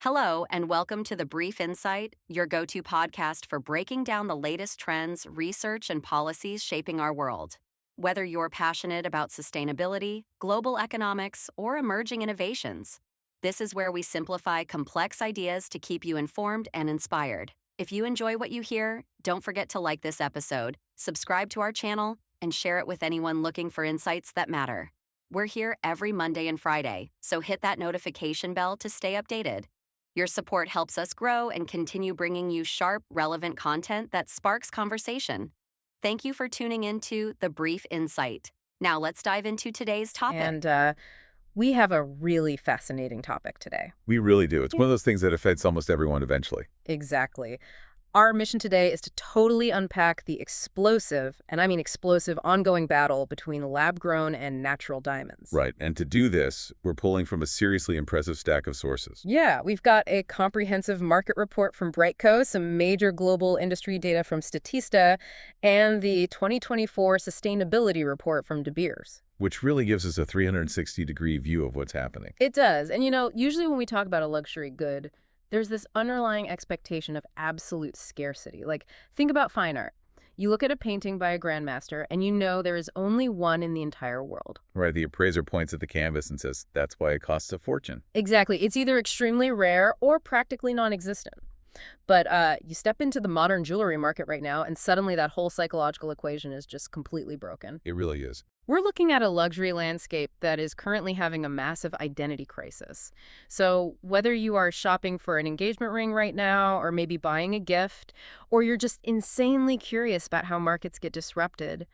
Hello, and welcome to The Brief Insight, your go to podcast for breaking down the latest trends, research, and policies shaping our world. Whether you're passionate about sustainability, global economics, or emerging innovations, this is where we simplify complex ideas to keep you informed and inspired. If you enjoy what you hear, don't forget to like this episode, subscribe to our channel, and share it with anyone looking for insights that matter. We're here every Monday and Friday, so hit that notification bell to stay updated. Your support helps us grow and continue bringing you sharp, relevant content that sparks conversation. Thank you for tuning into The Brief Insight. Now let's dive into today's topic. And we have a really fascinating topic today. We really do. It's one of those things that affects almost everyone eventually. Exactly. Our mission today is to totally unpack the explosive, and I mean explosive, ongoing battle between lab-grown and natural diamonds. Right. And to do this, we're pulling from a seriously impressive stack of sources. Yeah, we've got a comprehensive market report from Brightco, some major global industry data from Statista, and the 2024 sustainability report from De Beers. Which really gives us a 360-degree view of what's happening. It does. And usually when we talk about a luxury good, there's this underlying expectation of absolute scarcity. Like, think about fine art. You look at a painting by a grandmaster, and you know there is only one in the entire world. Right. The appraiser points at the canvas and says, that's why it costs a fortune. Exactly. It's either extremely rare or practically non-existent. But you step into the modern jewelry market right now, and suddenly that whole psychological equation is just completely broken. It really is. We're looking at a luxury landscape that is currently having a massive identity crisis. So whether you are shopping for an engagement ring right now, or maybe buying a gift, or you're just insanely curious about how markets get disrupted,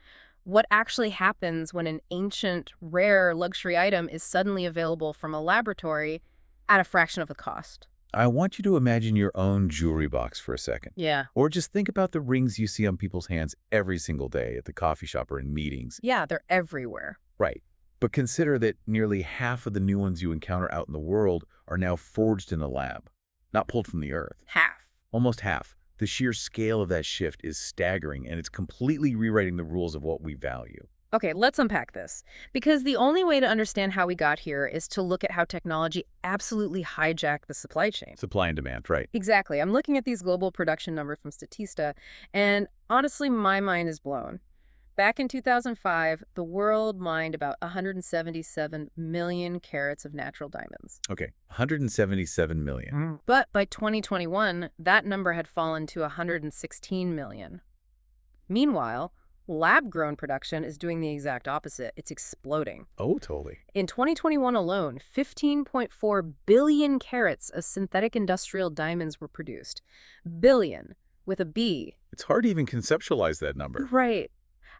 what actually happens when an ancient, rare luxury item is suddenly available from a laboratory at a fraction of the cost? I want you to imagine your own jewelry box for a second. Yeah. Or just think about the rings you see on people's hands every single day at the coffee shop or in meetings. Yeah, they're everywhere. Right. But consider that nearly half of the new ones you encounter out in the world are now forged in a lab, not pulled from the earth. Half. Almost half. The sheer scale of that shift is staggering, and it's completely rewriting the rules of what we value. Okay, let's unpack this. Because the only way to understand how we got here is to look at how technology absolutely hijacked the supply chain. Supply and demand, right. Exactly. I'm looking at these global production numbers from Statista, and honestly, my mind is blown. Back in 2005, the world mined about 177 million carats of natural diamonds. Okay, 177 million. But by 2021, that number had fallen to 116 million. Meanwhile, lab-grown production is doing the exact opposite. It's exploding. Oh, totally. In 2021 alone, 15.4 billion carats of synthetic industrial diamonds were produced. Billion, with a B. It's hard to even conceptualize that number. Right.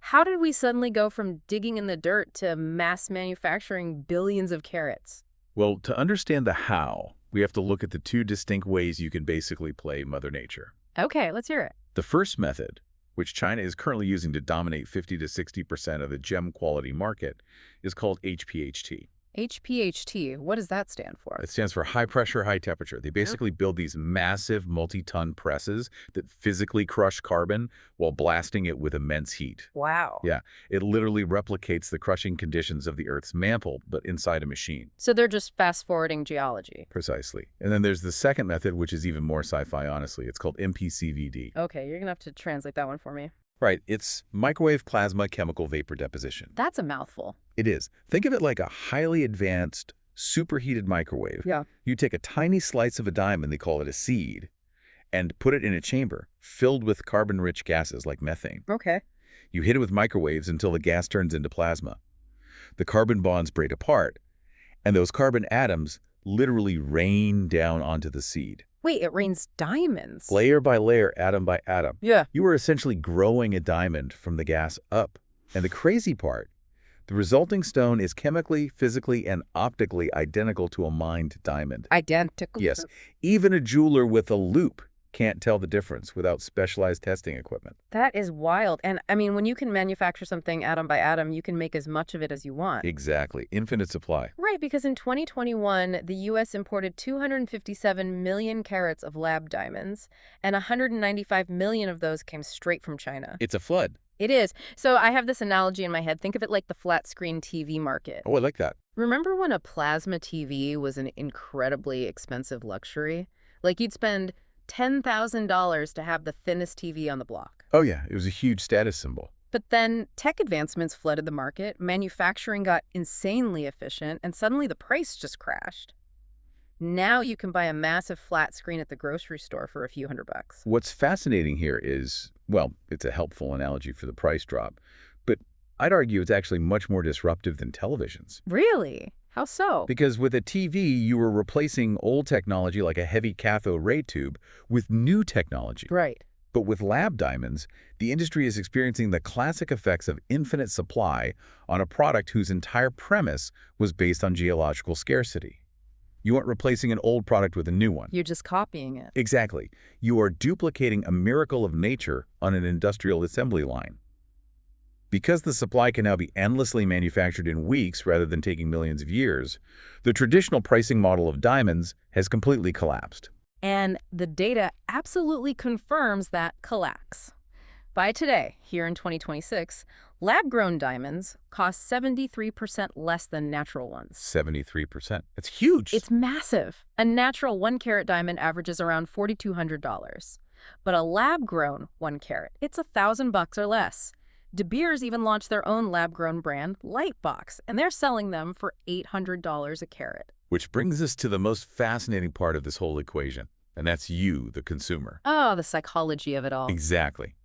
How did we suddenly go from digging in the dirt to mass manufacturing billions of carats? Well, to understand the how, we have to look at the two distinct ways you can basically play Mother Nature. Okay, let's hear it. The first method, which China is currently using to dominate 50 to 60% of the gem quality market, is called HPHT. HPHT, what does that stand for? It stands for high pressure, high temperature. They basically build these massive multi-ton presses that physically crush carbon while blasting it with immense heat. Wow. Yeah, it literally replicates the crushing conditions of the Earth's mantle, but inside a machine. So they're just fast-forwarding geology. Precisely. And then there's the second method, which is even more sci-fi, honestly. It's called MPCVD. Okay, you're going to have to translate that one for me. Right. It's microwave plasma chemical vapor deposition. That's a mouthful. It is. Think of it like a highly advanced, superheated microwave. Yeah. You take a tiny slice of a diamond, they call it a seed, and put it in a chamber filled with carbon-rich gases like methane. Okay. You hit it with microwaves until the gas turns into plasma. The carbon bonds break apart, and those carbon atoms literally rain down onto the seed. Wait, it rains diamonds. Layer by layer, atom by atom. Yeah. You are essentially growing a diamond from the gas up. And the crazy part, the resulting stone is chemically, physically, and optically identical to a mined diamond. Identical? Yes. Even a jeweler with a loupe can't tell the difference without specialized testing equipment. That is wild. And I mean, when you can manufacture something atom by atom, you can make as much of it as you want. Exactly. Infinite supply. Right, because in 2021, the U.S. imported 257 million carats of lab diamonds, and 195 million of those came straight from China. It's a flood. It is. So I have this analogy in my head. Think of it like the flat screen TV market. Oh, I like that. Remember when a plasma TV was an incredibly expensive luxury? Like you'd spend $10,000 to have the thinnest TV on the block. Oh, yeah, it was a huge status symbol. But then tech advancements flooded the market, manufacturing got insanely efficient, and suddenly the price just crashed. Now you can buy a massive flat screen at the grocery store for a few $100. What's fascinating here is, well, it's a helpful analogy for the price drop, but I'd argue it's actually much more disruptive than televisions. Really? How so? Because with a TV, you were replacing old technology like a heavy cathode ray tube with new technology. Right. But with lab diamonds, the industry is experiencing the classic effects of infinite supply on a product whose entire premise was based on geological scarcity. You aren't replacing an old product with a new one. You're just copying it. Exactly. You are duplicating a miracle of nature on an industrial assembly line. Because the supply can now be endlessly manufactured in weeks rather than taking millions of years, the traditional pricing model of diamonds has completely collapsed. And the data absolutely confirms that collapse. By today, here in 2026, lab-grown diamonds cost 73% less than natural ones. 73%. That's huge. It's massive. A natural 1-carat diamond averages around $4,200. But a lab-grown 1-carat, it's $1,000 or less. De Beers even launched their own lab-grown brand, Lightbox, and they're selling them for $800 a carat. Which brings us to the most fascinating part of this whole equation, and that's you, the consumer. Oh, the psychology of it all. Exactly.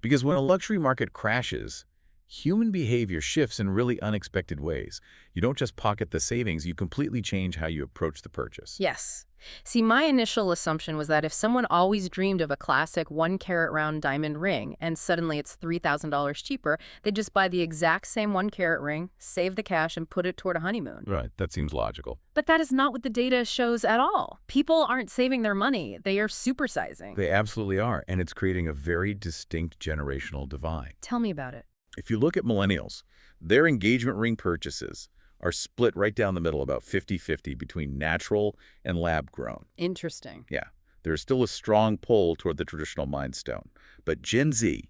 Because when a luxury market crashes, human behavior shifts in really unexpected ways. You don't just pocket the savings, you completely change how you approach the purchase. Yes. See, my initial assumption was that if someone always dreamed of a classic 1-carat round diamond ring and suddenly it's $3,000 cheaper, they'd just buy the exact same 1-carat ring, save the cash, and put it toward a honeymoon. Right, that seems logical. But that is not what the data shows at all. People aren't saving their money. They are supersizing. They absolutely are, and it's creating a very distinct generational divide. Tell me about it. If you look at millennials, their engagement ring purchases are split right down the middle, about 50-50 between natural and lab-grown. Interesting. Yeah, there's still a strong pull toward the traditional Mindstone. But Gen Z,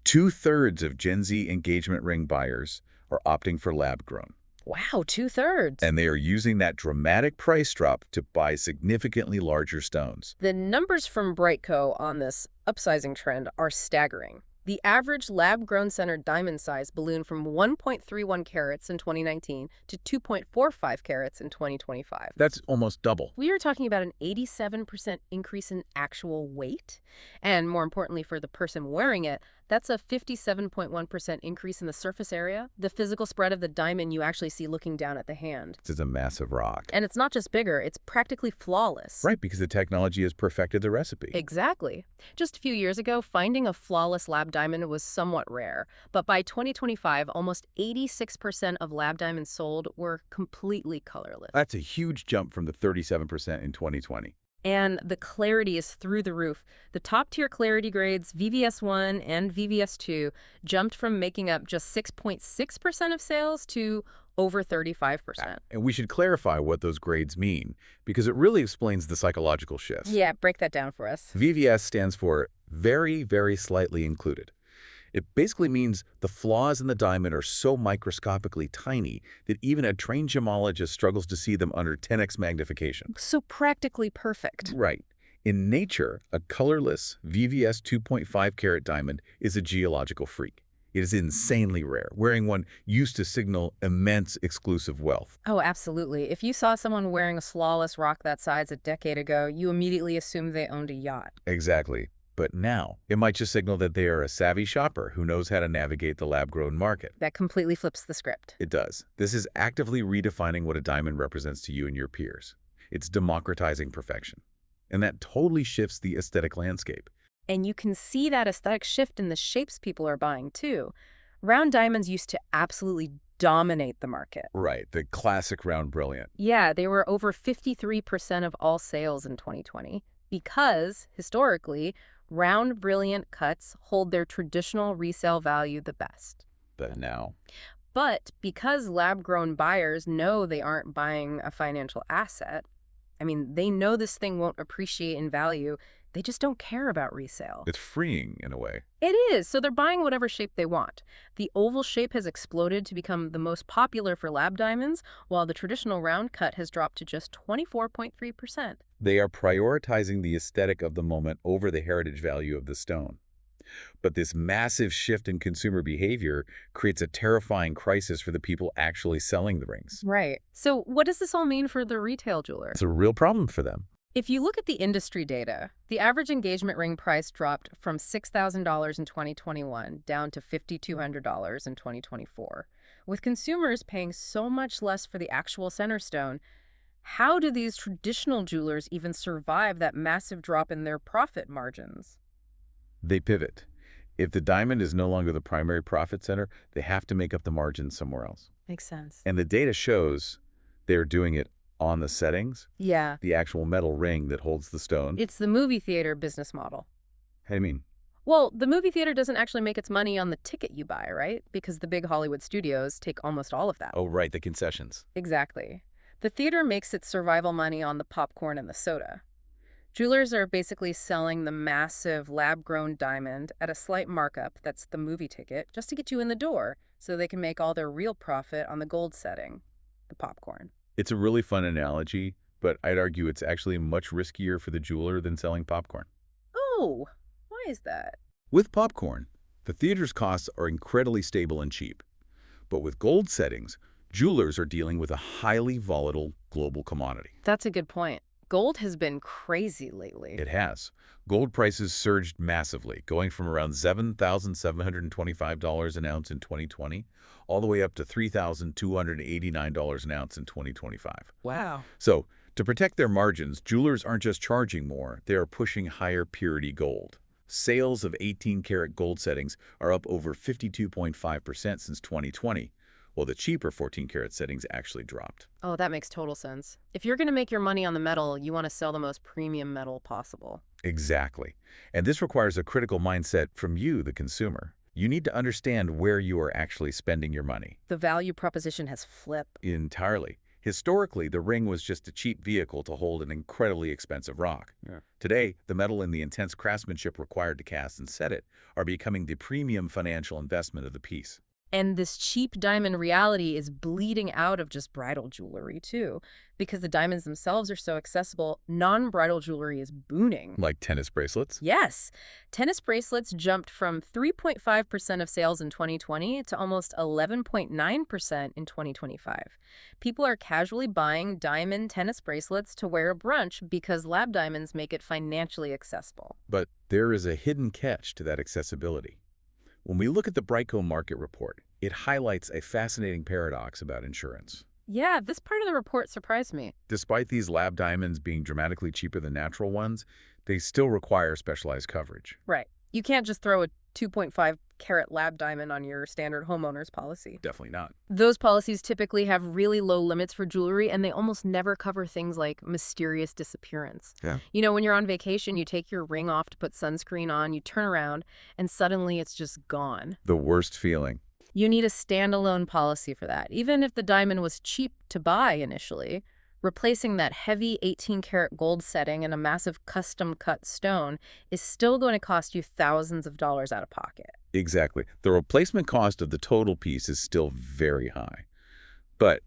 2/3 of Gen Z engagement ring buyers are opting for lab-grown. Wow, 2/3. And they are using that dramatic price drop to buy significantly larger stones. The numbers from Brightco on this upsizing trend are staggering. The average lab-grown centered diamond size ballooned from 1.31 carats in 2019 to 2.45 carats in 2025. That's almost double. We are talking about an 87% increase in actual weight. And more importantly for the person wearing it, that's a 57.1% increase in the surface area, the physical spread of the diamond you actually see looking down at the hand. This is a massive rock. And it's not just bigger, it's practically flawless. Right, because the technology has perfected the recipe. Exactly. Just a few years ago, finding a flawless lab diamond was somewhat rare. But by 2025, almost 86% of lab diamonds sold were completely colorless. That's a huge jump from the 37% in 2020. And the clarity is through the roof. The top-tier clarity grades, VVS1 and VVS2, jumped from making up just 6.6% of sales to over 35%. And we should clarify what those grades mean, because it really explains the psychological shift. Yeah, break that down for us. VVS stands for very, very slightly included. It basically means the flaws in the diamond are so microscopically tiny that even a trained gemologist struggles to see them under 10x magnification. So practically perfect. Right. In nature, a colorless VVS 2.5 carat diamond is a geological freak. It is insanely rare. Wearing one used to signal immense exclusive wealth. Oh, absolutely. If you saw someone wearing a flawless rock that size a decade ago, you immediately assumed they owned a yacht. Exactly. But now, it might just signal that they are a savvy shopper who knows how to navigate the lab-grown market. That completely flips the script. It does. This is actively redefining what a diamond represents to you and your peers. It's democratizing perfection. And that totally shifts the aesthetic landscape. And you can see that aesthetic shift in the shapes people are buying, too. Round diamonds used to absolutely dominate the market. Right, the classic round brilliant. Yeah, they were over 53% of all sales in 2020 because, historically, round brilliant cuts hold their traditional resale value the best. But now? But because lab-grown buyers know they aren't buying a financial asset, I mean, they know this thing won't appreciate in value, They just don't care about resale. It's freeing in a way. It is, so they're buying whatever shape they want. The oval shape has exploded to become the most popular for lab diamonds, while the traditional round cut has dropped to just 24.3%. They are prioritizing the aesthetic of the moment over the heritage value of the stone. But this massive shift in consumer behavior creates a terrifying crisis for the people actually selling the rings. Right. So what does this all mean for the retail jeweler? It's a real problem for them. If you look at the industry data, the average engagement ring price dropped from $6,000 in 2021 down to $5,200 in 2024. With consumers paying so much less for the actual center stone, how do these traditional jewelers even survive that massive drop in their profit margins? They pivot. If the diamond is no longer the primary profit center, they have to make up the margin somewhere else. Makes sense. And the data shows they're doing it on the settings, Yeah. the actual metal ring that holds the stone. It's the movie theater business model. How do you mean? Well, the movie theater doesn't actually make its money on the ticket you buy, right? Because the big Hollywood studios take almost all of that. Oh, right, the concessions. Exactly. The theater makes its survival money on the popcorn and the soda. Jewelers are basically selling the massive lab-grown diamond at a slight markup, that's the movie ticket, just to get you in the door so they can make all their real profit on the gold setting, the popcorn. It's a really fun analogy, but I'd argue it's actually much riskier for the jeweler than selling popcorn. Oh, why is that? With popcorn, the theater's costs are incredibly stable and cheap. But with gold settings, jewelers are dealing with a highly volatile global commodity. That's a good point. Gold has been crazy lately. It has. Gold prices surged massively, going from around $7,725 an ounce in 2020 all the way up to $3,289 an ounce in 2025. Wow. So, to protect their margins, jewelers aren't just charging more, they are pushing higher purity gold. Sales of 18-karat gold settings are up over 52.5% since 2020, while the cheaper 14-karat settings actually dropped. Oh, that makes total sense. If you're going to make your money on the metal, you want to sell the most premium metal possible. Exactly. And this requires a critical mindset from you, the consumer. You need to understand where you are actually spending your money. The value proposition has flipped. Entirely. Historically, the ring was just a cheap vehicle to hold an incredibly expensive rock. Today, the metal and the intense craftsmanship required to cast and set it are becoming the premium financial investment of the piece. And this cheap diamond reality is bleeding out of just bridal jewelry, too. Because the diamonds themselves are so accessible, non-bridal jewelry is booming. Like tennis bracelets? Yes. Tennis bracelets jumped from 3.5% of sales in 2020 to almost 11.9% in 2025. People are casually buying diamond tennis bracelets to wear at brunch because lab diamonds make it financially accessible. But there is a hidden catch to that accessibility. When we look at the Brightco market report, it highlights a fascinating paradox about insurance. Yeah, this part of the report surprised me. Despite these lab diamonds being dramatically cheaper than natural ones, they still require specialized coverage. Right. You can't just throw a 2.5-carat lab diamond on your standard homeowner's policy. Definitely not. Those policies typically have really low limits for jewelry, and they almost never cover things like mysterious disappearance. Yeah. You know, when you're on vacation, you take your ring off to put sunscreen on, you turn around, and suddenly it's just gone. The worst feeling. You need a standalone policy for that. Even if the diamond was cheap to buy initially, replacing that heavy 18-karat gold setting in a massive custom-cut stone is still going to cost you thousands of dollars out of pocket. Exactly. The replacement cost of the total piece is still very high. But,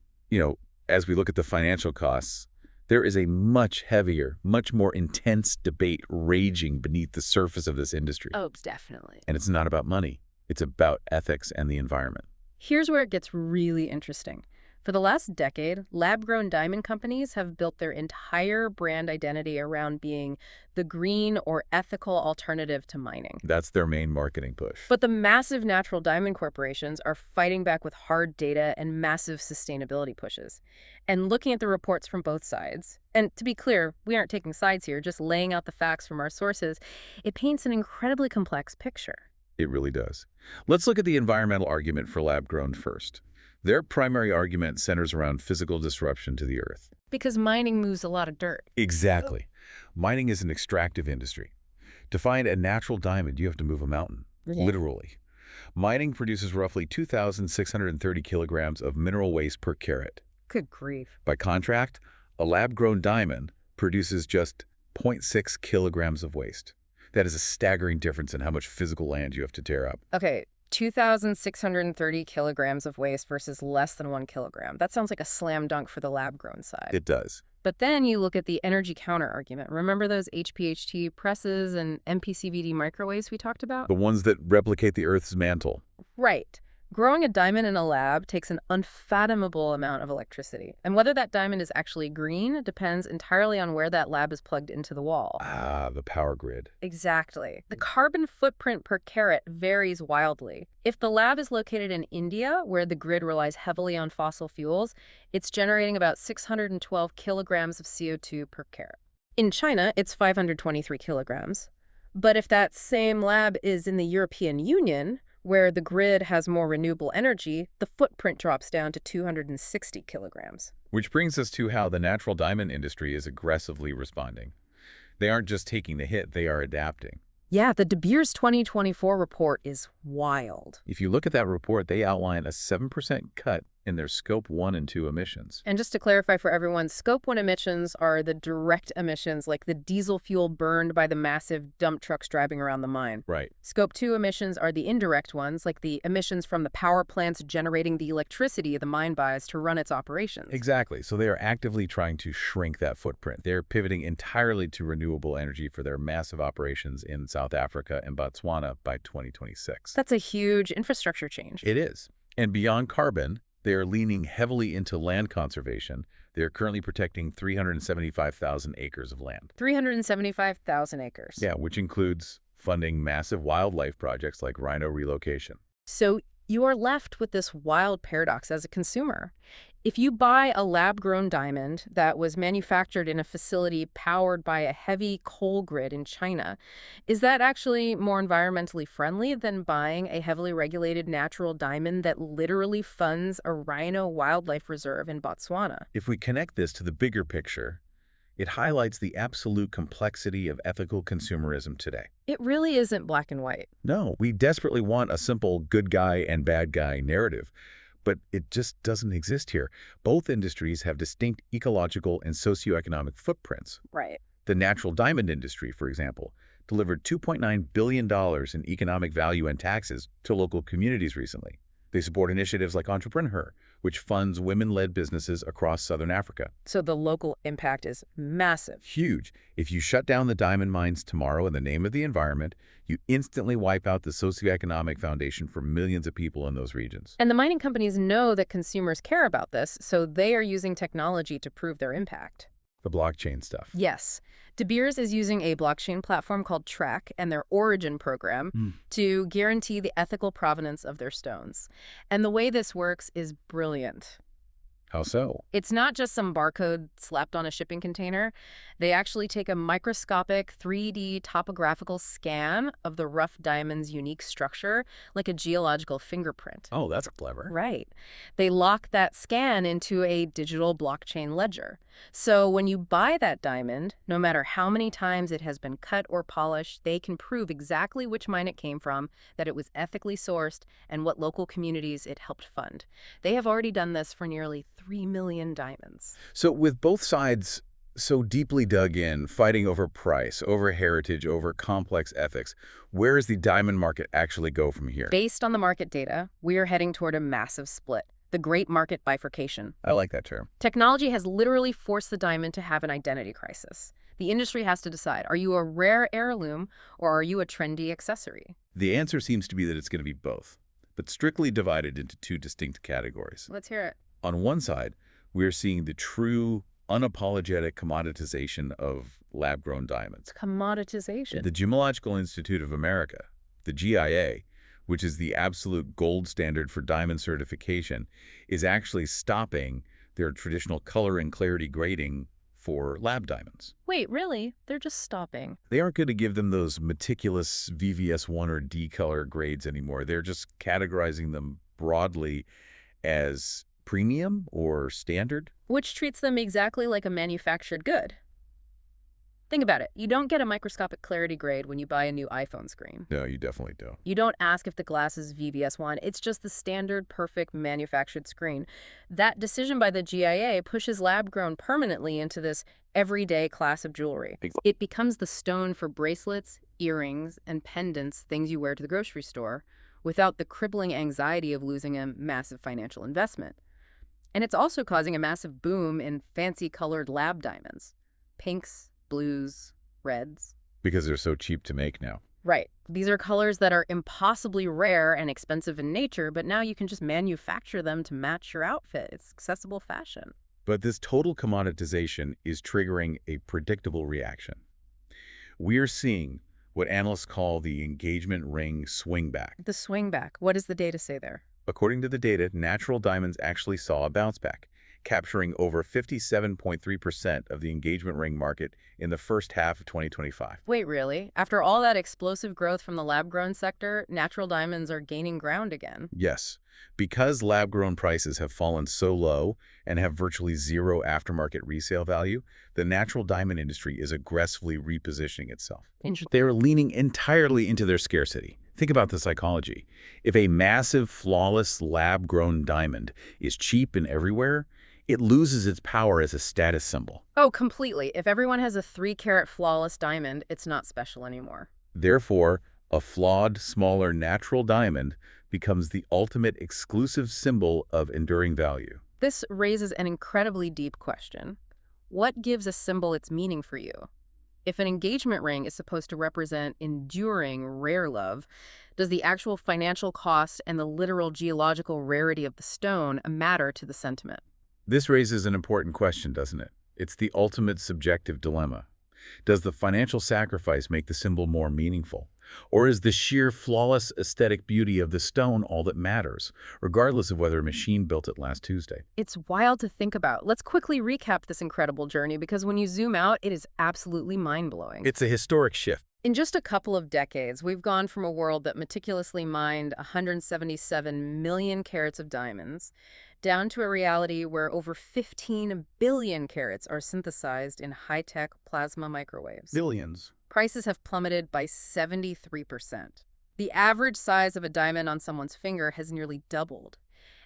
as we look at the financial costs, there is a much heavier, much more intense debate raging beneath the surface of this industry. Oh, definitely. And it's not about money. It's about ethics and the environment. Here's where it gets really interesting. For the last decade, lab-grown diamond companies have built their entire brand identity around being the green or ethical alternative to mining. That's their main marketing push. But the massive natural diamond corporations are fighting back with hard data and massive sustainability pushes. And looking at the reports from both sides, and to be clear, we aren't taking sides here, just laying out the facts from our sources, it paints an incredibly complex picture. It really does. Let's look at the environmental argument for lab-grown first. Their primary argument centers around physical disruption to the earth. Because mining moves a lot of dirt. Exactly. Mining is an extractive industry. To find a natural diamond, you have to move a mountain, literally. Mining produces roughly 2,630 kilograms of mineral waste per carat. Good grief. By contrast, a lab-grown diamond produces just 0.6 kilograms of waste. That is a staggering difference in how much physical land you have to tear up. Okay, 2,630 kilograms of waste versus less than 1 kilogram. That sounds like a slam dunk for the lab-grown side. It does. But then you look at the energy counter-argument. Remember those HPHT presses and MPCVD microwaves we talked about? The ones that replicate the Earth's mantle. Right. Growing a diamond in a lab takes an unfathomable amount of electricity. And whether that diamond is actually green depends entirely on where that lab is plugged into the wall. Ah, the power grid. Exactly. The carbon footprint per carat varies wildly. If the lab is located in India, where the grid relies heavily on fossil fuels, it's generating about 612 kilograms of CO2 per carat. In China, it's 523 kilograms. But if that same lab is in the European Union, where the grid has more renewable energy, the footprint drops down to 260 kilograms. Which brings us to how the natural diamond industry is aggressively responding. They aren't just taking the hit, they are adapting. Yeah, the De Beers 2024 report is wild. If you look at that report, they outline a 7% cut in their Scope 1 and 2 emissions. And just to clarify for everyone, Scope 1 emissions are the direct emissions, like the diesel fuel burned by the massive dump trucks driving around the mine. Right. Scope 2 emissions are the indirect ones, like the emissions from the power plants generating the electricity the mine buys to run its operations. Exactly. So they are actively trying to shrink that footprint. They're pivoting entirely to renewable energy for their massive operations in South Africa and Botswana by 2026. That's a huge infrastructure change. It is. And beyond carbon, they are leaning heavily into land conservation. They are currently protecting 375,000 acres of land. 375,000 acres. Yeah, which includes funding massive wildlife projects like rhino relocation. So you are left with this wild paradox as a consumer. If you buy a lab-grown diamond that was manufactured in a facility powered by a heavy coal grid in China, is that actually more environmentally friendly than buying a heavily regulated natural diamond that literally funds a rhino wildlife reserve in Botswana? If we connect this to the bigger picture, it highlights the absolute complexity of ethical consumerism today. It really isn't black and white. No, we desperately want a simple good guy and bad guy narrative, but it just doesn't exist here. Both industries have distinct ecological and socioeconomic footprints. Right. The natural diamond industry, for example, delivered $2.9 billion in economic value and taxes to local communities recently. They support initiatives like Entrepreneur, which funds women-led businesses across Southern Africa. So the local impact is massive. Huge. If you shut down the diamond mines tomorrow in the name of the environment, you instantly wipe out the socioeconomic foundation for millions of people in those regions. And the mining companies know that consumers care about this, so they are using technology to prove their impact. The blockchain stuff. Yes. De Beers is using a blockchain platform called Track and their Origin program to guarantee the ethical provenance of their stones. And the way this works is brilliant. How so? It's not just some barcode slapped on a shipping container. They actually take a microscopic 3D topographical scan of the rough diamond's unique structure, like a geological fingerprint. Oh, that's clever. Right. They lock that scan into a digital blockchain ledger. So when you buy that diamond, no matter how many times it has been cut or polished, they can prove exactly which mine it came from, that it was ethically sourced, and what local communities it helped fund. They have already done this for nearly 3 million diamonds. So with both sides so deeply dug in, fighting over price, over heritage, over complex ethics, where does the diamond market actually go from here? Based on the market data, we are heading toward a massive split. The great market bifurcation. I like that term. Technology has literally forced the diamond to have an identity crisis. The industry has to decide, are you a rare heirloom or are you a trendy accessory? The answer seems to be that it's going to be both, but strictly divided into two distinct categories. Let's hear it. On one side, we're seeing the true, unapologetic commoditization of lab-grown diamonds. Commoditization. The Gemological Institute of America, the GIA, which is the absolute gold standard for diamond certification, is actually stopping their traditional color and clarity grading for lab diamonds. Wait, really? They're just stopping. They aren't going to give them those meticulous VVS1 or D color grades anymore. They're just categorizing them broadly as premium or standard. Which treats them exactly like a manufactured good. Think about it. You don't get a microscopic clarity grade when you buy a new iPhone screen. No, you definitely don't. You don't ask if the glass is VVS1. It's just the standard, perfect manufactured screen. That decision by the GIA pushes lab-grown permanently into this everyday class of jewelry. It becomes the stone for bracelets, earrings, and pendants, things you wear to the grocery store, without the crippling anxiety of losing a massive financial investment. And it's also causing a massive boom in fancy-colored lab diamonds. Pinks, blues, reds. Because they're so cheap to make now. Right. These are colors that are impossibly rare and expensive in nature, but now you can just manufacture them to match your outfit. It's accessible fashion. But this total commoditization is triggering a predictable reaction. We're seeing what analysts call the engagement ring swingback. The swingback. What does the data say there? According to the data, natural diamonds actually saw a bounce back, capturing over 57.3% of the engagement ring market in the first half of 2025. Wait, really? After all that explosive growth from the lab-grown sector, natural diamonds are gaining ground again. Yes, because lab-grown prices have fallen so low and have virtually zero aftermarket resale value, the natural diamond industry is aggressively repositioning itself. They are leaning entirely into their scarcity. Think about the psychology. If a massive, flawless, lab-grown diamond is cheap and everywhere, it loses its power as a status symbol. Oh, completely. If everyone has a 3-carat flawless diamond, it's not special anymore. Therefore, a flawed, smaller natural diamond becomes the ultimate exclusive symbol of enduring value. This raises an incredibly deep question. What gives a symbol its meaning for you? If an engagement ring is supposed to represent enduring, rare love, does the actual financial cost and the literal geological rarity of the stone matter to the sentiment? This raises an important question, doesn't it? It's the ultimate subjective dilemma. Does the financial sacrifice make the symbol more meaningful? Or is the sheer flawless aesthetic beauty of the stone all that matters, regardless of whether a machine built it last Tuesday? It's wild to think about. Let's quickly recap this incredible journey because when you zoom out, it is absolutely mind-blowing. It's a historic shift. In just a couple of decades, we've gone from a world that meticulously mined 177 million carats of diamonds down to a reality where over 15 billion carats are synthesized in high-tech plasma microwaves. Billions. Prices have plummeted by 73%. The average size of a diamond on someone's finger has nearly doubled.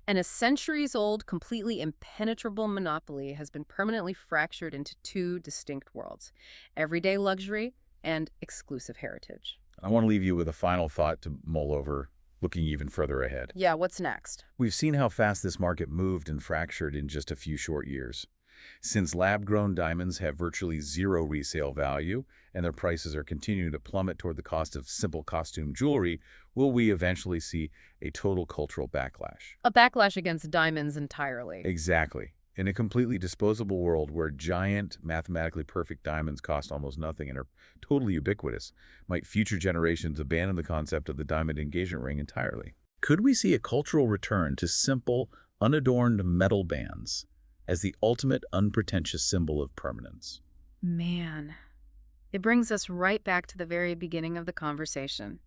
And a centuries-old, completely impenetrable monopoly has been permanently fractured into two distinct worlds: everyday luxury and exclusive heritage. I want to leave you with a final thought to mull over, looking even further ahead. Yeah, what's next? We've seen how fast this market moved and fractured in just a few short years. Since lab-grown diamonds have virtually zero resale value and their prices are continuing to plummet toward the cost of simple costume jewelry, will we eventually see a total cultural backlash? A backlash against diamonds entirely. Exactly. In a completely disposable world where giant, mathematically perfect diamonds cost almost nothing and are totally ubiquitous, might future generations abandon the concept of the diamond engagement ring entirely? Could we see a cultural return to simple, unadorned metal bands as the ultimate unpretentious symbol of permanence? Man, it brings us right back to the very beginning of the conversation.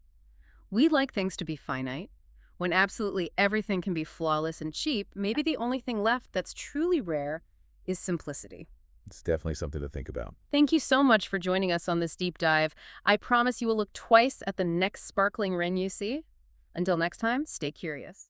We like things to be finite. When absolutely everything can be flawless and cheap, maybe the only thing left that's truly rare is simplicity. It's definitely something to think about. Thank you so much for joining us on this deep dive. I promise you will look twice at the next sparkling ring you see. Until next time, stay curious.